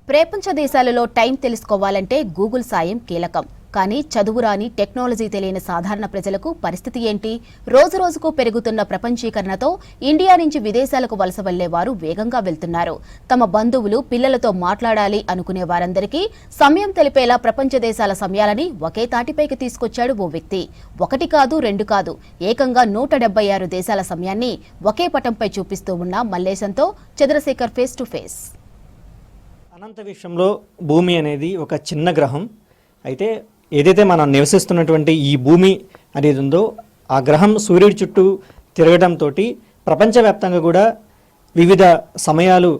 ప్రపంచ దేశాలలో టైం తెలుసుకోవాలంటే గూగుల్ సాయం కీలకం. కానీ చదువురాని టెక్నాలజీ తెలియని సాధారణ ప్రజలకు పరిస్థితి ఏంటి? రోజురోజుకు పెరుగుతున్న ప్రపంచీకరణతో ఇండియా నుంచి విదేశాలకు వలస వెళ్లేవారు వేగంగా వెళ్తున్నారు. తమ బంధువులు, పిల్లలతో మాట్లాడాలి అనుకునే వారందరికీ సమయం తెలిపేలా ప్రపంచ దేశాల సమయాలని ఒకే తాటిపైకి తీసుకొచ్చాడు ఓ వ్యక్తి. ఒకటి కాదు, రెండు కాదు, ఏకంగా 176 దేశాల సమయాన్ని ఒకే పటంపై చూపిస్తూ ఉన్న మల్లేశంతో చంద్రశేఖర్ ఫేస్ టు ఫేస్. అనంత విశ్వంలో భూమి అనేది ఒక చిన్న గ్రహం. అయితే ఏదైతే మనం నివసిస్తున్నటువంటి ఈ భూమి అనేది ఉందో ఆ గ్రహం సూర్యుడి చుట్టూ తిరగడంతో ప్రపంచవ్యాప్తంగా కూడా వివిధ సమయాలు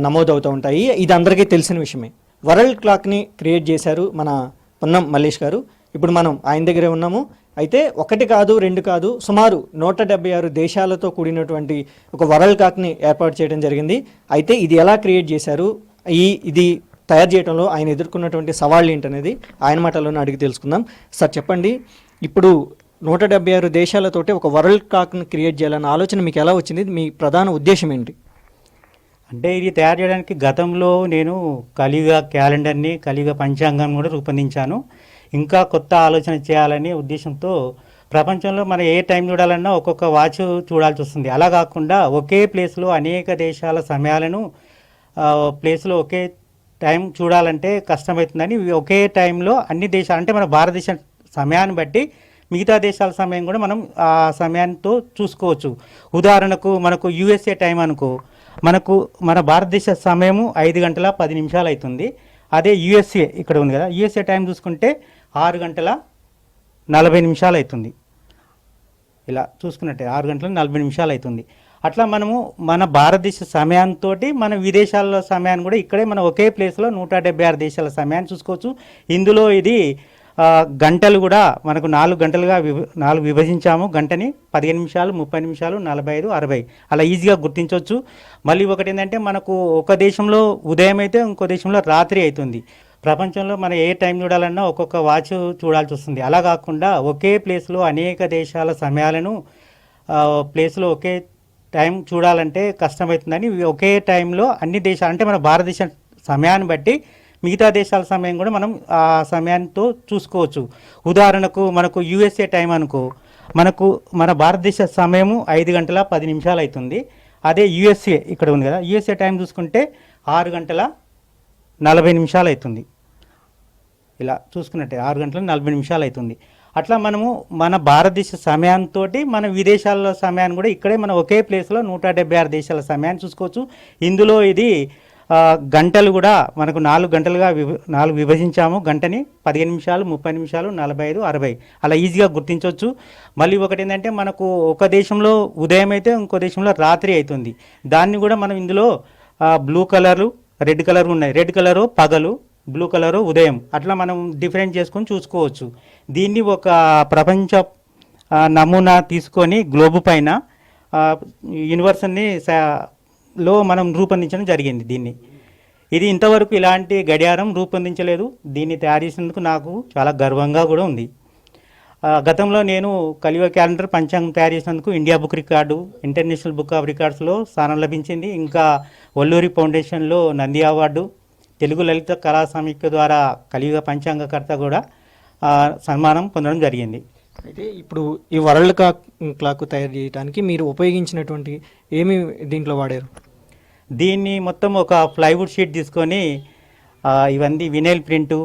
నమోదవుతూ ఉంటాయి. ఇది అందరికీ తెలిసిన విషయమే. వరల్డ్ క్లాక్ని క్రియేట్ చేశారు మన పొన్నం మల్లేష్ గారు. ఇప్పుడు మనం ఆయన దగ్గరే ఉన్నాము. అయితే ఒకటి కాదు, రెండు కాదు, సుమారు 176 దేశాలతో కూడినటువంటి ఒక వరల్డ్ క్లాక్ని ఏర్పాటు చేయడం జరిగింది. అయితే ఇది ఎలా క్రియేట్ చేశారు, ఇది తయారు చేయడంలో ఆయన ఎదుర్కొన్నటువంటి సవాళ్ళు ఏంటనేది ఆయన మాటల్లోనే అడిగి తెలుసుకుందాం. సార్ చెప్పండి, ఇప్పుడు 176 దేశాలతోటి ఒక వరల్డ్ క్లాక్ని క్రియేట్ చేయాలన్న ఆలోచన మీకు ఎలా వచ్చింది? మీ ప్రధాన ఉద్దేశం ఏంటి? అంటే ఇది తయారు చేయడానికి గతంలో నేను కలియుగ క్యాలెండర్ని, కలియుగ పంచాంగం కూడా రూపొందించాను. ఇంకా కొత్త ఆలోచన చేయాలనే ఉద్దేశంతో ప్రపంచంలో మనం ఏ టైం చూడాలన్నా ఒక్కొక్క వాచ్ చూడాల్సి వస్తుంది. అలా కాకుండా ఒకే ప్లేస్లో అనేక దేశాల సమయాలను ప్లేస్లో ఒకే టైం చూడాలంటే కష్టమవుతుందని ఒకే టైంలో అన్ని దేశాలు, అంటే మన భారతదేశ సమయాన్ని బట్టి మిగతా దేశాల సమయం కూడా మనం ఆ సమయంతో చూసుకోవచ్చు. ఉదాహరణకు మనకు యూఎస్ఏ టైం అనుకో, మన భారతదేశ సమయము 5 గంటల 10 నిమిషాలు అవుతుంది. అదే యూఎస్ఏ ఇక్కడ ఉంది కదా, యూఎస్ఏ టైం చూసుకుంటే 6 గంటల 40 నిమిషాలు అవుతుంది. ఇలా చూసుకున్నట్టే 6 గంటల 40 నిమిషాలు అవుతుంది. అట్లా మనము మన భారతదేశ సమయంతో మన విదేశాల సమయాన్ని కూడా ఇక్కడే మనం ఒకే ప్లేస్లో 176 దేశాల సమయాన్ని చూసుకోవచ్చు. ఇందులో ఇది గంటలు కూడా మనకు 4 గంటలుగా 4 విభజించాము. గంటని 15 నిమిషాలు, 30 నిమిషాలు, 45, 60 అలా ఈజీగా గుర్తించవచ్చు. మళ్ళీ ఒకటి ఏంటంటే మనకు ఒక దేశంలో ఉదయం అయితే ఇంకో దేశంలో రాత్రి అవుతుంది. ప్రపంచంలో మనం ఏ టైం చూడాలన్నా ఒక్కొక్క వాచ్ చూడాల్సి వస్తుంది. అలా కాకుండా ఒకే ప్లేస్లో అనేక దేశాల సమయాలను ప్లేస్లో ఒకే టైం చూడాలంటే కష్టమవుతుందని ఒకే టైంలో అన్ని దేశాలు, అంటే మన భారతదేశ సమయాన్ని బట్టి మిగతా దేశాల సమయం కూడా మనం ఆ సమయంతో చూసుకోవచ్చు. ఉదాహరణకు మనకు యూఎస్ఏ టైం అనుకో, మన భారతదేశ సమయము 5 గంటల 10 నిమిషాలు అవుతుంది. అదే యూఎస్ఏ ఇక్కడ ఉంది కదా, యూఎస్ఏ టైం చూసుకుంటే 6 గంటల 40 నిమిషాలు అవుతుంది. ఇలా చూసుకున్నట్టే 6 గంటల 40 నిమిషాలు అవుతుంది. అట్లా మనము మన భారతదేశ సమయంతో మన విదేశాల సమయాన్ని కూడా ఇక్కడే మనం ఒకే ప్లేస్లో 176 దేశాల సమయాన్ని చూసుకోవచ్చు. ఇందులో ఇది గంటలు కూడా మనకు 4 గంటలుగా 4 విభజించాము. గంటని 15 నిమిషాలు, 30 నిమిషాలు, 45, 60 అలా ఈజీగా గుర్తించవచ్చు. మళ్ళీ ఒకటి ఏంటంటే మనకు ఒక దేశంలో ఉదయం అయితే ఇంకో దేశంలో రాత్రి అవుతుంది. దాన్ని కూడా మనం ఇందులో బ్లూ కలరు, రెడ్ కలర్ ఉన్నాయి. రెడ్ కలరు పగలు, బ్లూ కలరు ఉదయం, అట్లా మనం డిఫరెంట్ చేసుకొని చూసుకోవచ్చు. దీన్ని ఒక ప్రపంచ నమూనా తీసుకొని గ్లోబు పైన యూనివర్స్ని లో మనం రూపొందించడం జరిగింది. ఇది ఇంతవరకు ఇలాంటి గడియారం రూపొందించలేదు. దీన్ని తయారు చేసినందుకు నాకు చాలా గర్వంగా కూడా ఉంది. గతంలో నేను కలియుగ క్యాలెండర్ పంచాంగం తయారు చేసినందుకు India book record, international book of రికార్డ్స్లో స్థానం లభించింది. ఇంకా వల్లూరి ఫౌండేషన్లో నంది అవార్డు, తెలుగు లలిత కళా సమైక్య ద్వారా కలియుగ పంచాంగకర్త కూడా సన్మానం పొందడం జరిగింది. అయితే ఇప్పుడు ఈ వరల్డ్ క్లాక్ తయారు చేయడానికి మీరు ఉపయోగించినటువంటి ఏమి దీంట్లో వాడారు? దీన్ని మొత్తం ఒక ప్లైవుడ్ షీట్ తీసుకొని ఇవన్నీ వినైల్ ప్రింటు,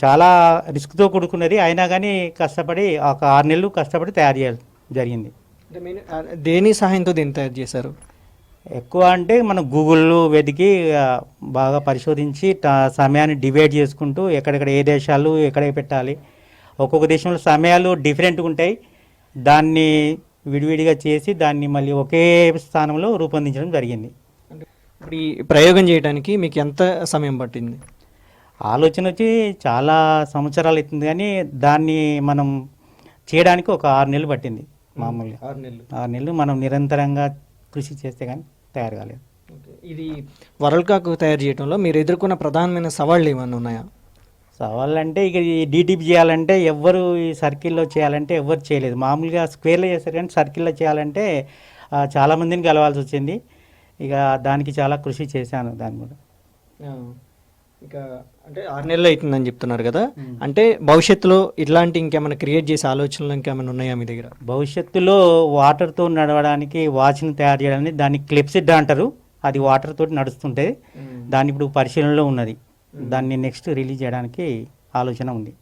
చాలా రిస్క్తో కూడుకున్నది. అయినా కానీ కష్టపడి ఒక 6 నెలలు కష్టపడి తయారు చేయాలి జరిగింది. అంటే మీరు దేని సహాయంతో దీన్ని తయారు చేశారు? ఎక్కువ అంటే మనం గూగుల్లో వెతికి బాగా పరిశోధించి సమయాన్ని డివైడ్ చేసుకుంటూ ఎక్కడెక్కడ ఏ దేశాలు ఎక్కడ పెట్టాలి, ఒక్కొక్క దేశంలో సమయాలు డిఫరెంట్గా ఉంటాయి. దాన్ని విడివిడిగా చేసి దాన్ని మళ్ళీ ఒకే స్థానంలో రూపొందించడం జరిగింది. ఇప్పుడు ఈ ప్రయోగం చేయడానికి మీకు ఎంత సమయం పట్టింది? ఆలోచన వచ్చి చాలా సంవత్సరాలు అవుతుంది, కానీ దాన్ని మనం చేయడానికి ఒక 6 నెలలు పట్టింది. మామూలుగా 6 నెలలు మనం నిరంతరంగా కృషి చేస్తే కానీ తయారు కాలేదు. ఇది వరల్డ్ క్లాక్ తయారు చేయడంలో మీరు ఎదుర్కొన్న ప్రధానమైన సవాళ్ళు ఏమైనా ఉన్నాయా? సవాళ్ళు అంటే ఇక ఈ డీటీపీ చేయాలంటే ఎవ్వరు ఈ సర్కిల్లో చేయాలంటే ఎవ్వరు చేయలేదు. మామూలుగా స్క్వేర్లో చేస్తారు, కానీ సర్కిల్లో చేయాలంటే చాలామందిని కలవాల్సి వచ్చింది. ఇక దానికి చాలా కృషి చేశాను దాని కూడా. ఇక అంటే 6 నెలలు అవుతుందని చెప్తున్నారు కదా, అంటే భవిష్యత్తులో ఇట్లాంటి ఇంకేమైనా క్రియేట్ చేసే ఆలోచనలు ఇంకేమైనా ఉన్నాయా మీ దగ్గర? భవిష్యత్తులో వాటర్తో నడవడానికి వాచ్ని తయారు చేయడానికి దాన్ని క్లిప్సిడ్ అంటారు, అది వాటర్ తోటి నడుస్తుంటే దాన్ని ఇప్పుడు పరిశీలనలో ఉన్నది. దాన్ని నెక్స్ట్ రిలీజ్ చేయడానికి ఆలోచన ఉంది.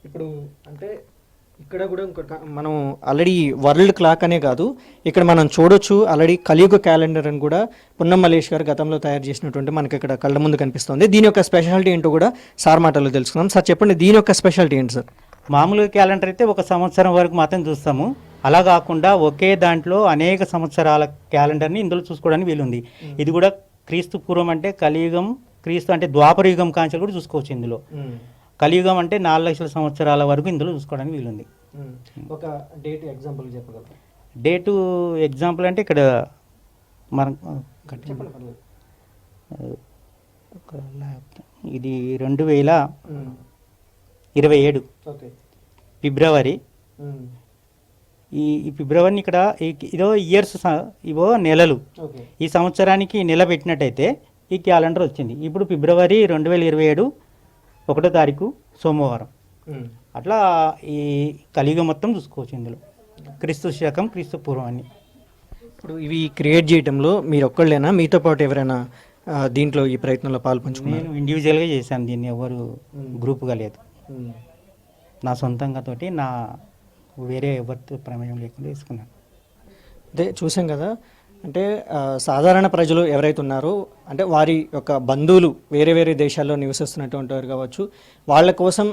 ఇప్పుడు అంటే ఇక్కడ కూడా మనం ఆల్రెడీ వరల్డ్ క్లాక్ అనే కాదు, ఇక్కడ మనం చూడొచ్చు ఆల్రెడీ కలియుగ క్యాలెండర్ అని కూడా పున్నం మల్లేష్ గారు గతంలో తయారు చేసినటువంటి మనకి ఇక్కడ కళ్ళ ముందు కనిపిస్తుంది. దీని యొక్క స్పెషాలిటీ ఏంటో కూడా సార్ మాటల్లో తెలుసుకుందాం. సార్ చెప్పండి, దీని యొక్క స్పెషాలిటీ ఏంటి సార్? మామూలుగా క్యాలెండర్ అయితే ఒక సంవత్సరం వరకు మాత్రం చూస్తాము, అలా కాకుండా ఒకే దాంట్లో అనేక సంవత్సరాల క్యాలెండర్ని ఇందులో చూసుకోవడానికి వీలుంది. ఇది కూడా క్రీస్తు పూర్వం అంటే కలియుగం, క్రీస్తు అంటే ద్వాపర యుగం కాంచెలు కూడా చూసుకోవచ్చు ఇందులో. కలియుగం అంటే 4 లక్షల సంవత్సరాల వరకు ఇందులో చూసుకోవడానికి వీలుంది. ఒక డేట్ ఎగ్జాంపుల్ చెప్పగలరా? డేటు ఎగ్జాంపుల్ అంటే ఇక్కడ మనం ఇది 2027 ఫిబ్రవరి. ఈ ఫిబ్రవరిని ఇక్కడ ఇదో ఇయర్స్, ఇవో నెలలు. ఈ సంవత్సరానికి నెల పెట్టినట్టయితే ఈ క్యాలెండర్ వచ్చింది. ఇప్పుడు ఫిబ్రవరి 2027 1వ తారీఖు సోమవారం. అట్లా ఈ కలియుగం మొత్తం చూసుకోవచ్చు ఇందులో, క్రీస్తు శకం, క్రీస్తు పూర్వం అని. ఇప్పుడు ఇవి క్రియేట్ చేయడంలో మీరు ఒక్కళ్ళేనా, మీతో పాటు ఎవరైనా దీంట్లో ఈ ప్రయత్నంలో పాల్పంచుకున్నారు? నేను ఇండివిజువల్గా చేశాను దీన్ని, ఎవరు గ్రూప్గా లేదు. నా సొంతంగా తోటి, నా వేరే ఎవరితో ప్రమేయం లేకుండా వేసుకున్నాను. అదే చూసాం కదా, అంటే సాధారణ ప్రజలు ఎవరైతే ఉన్నారో, అంటే వారి యొక్క బంధువులు వేరే వేరే దేశాల్లో నివసిస్తున్నటువంటి వారు కావచ్చు, వాళ్ళ కోసం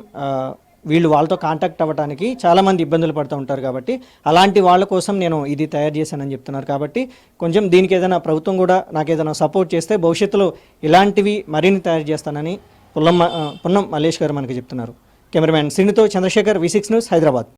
వీళ్ళు వాళ్ళతో కాంటాక్ట్ అవ్వడానికి చాలామంది ఇబ్బందులు పడుతూ ఉంటారు. కాబట్టి అలాంటి వాళ్ళ కోసం నేను ఇది తయారు చేశానని చెప్తున్నారు. కాబట్టి కొంచెం దీనికి ఏదైనా ప్రభుత్వం కూడా నాకు ఏదైనా సపోర్ట్ చేస్తే భవిష్యత్తులో ఇలాంటివి మరిన్ని తయారు చేస్తానని పున్నం మల్లేష్ గారు మనకి చెప్తున్నారు. కెమెరామ్యాన్ శ్రీనితో చంద్రశేఖర్, V6 న్యూస్, హైదరాబాద్.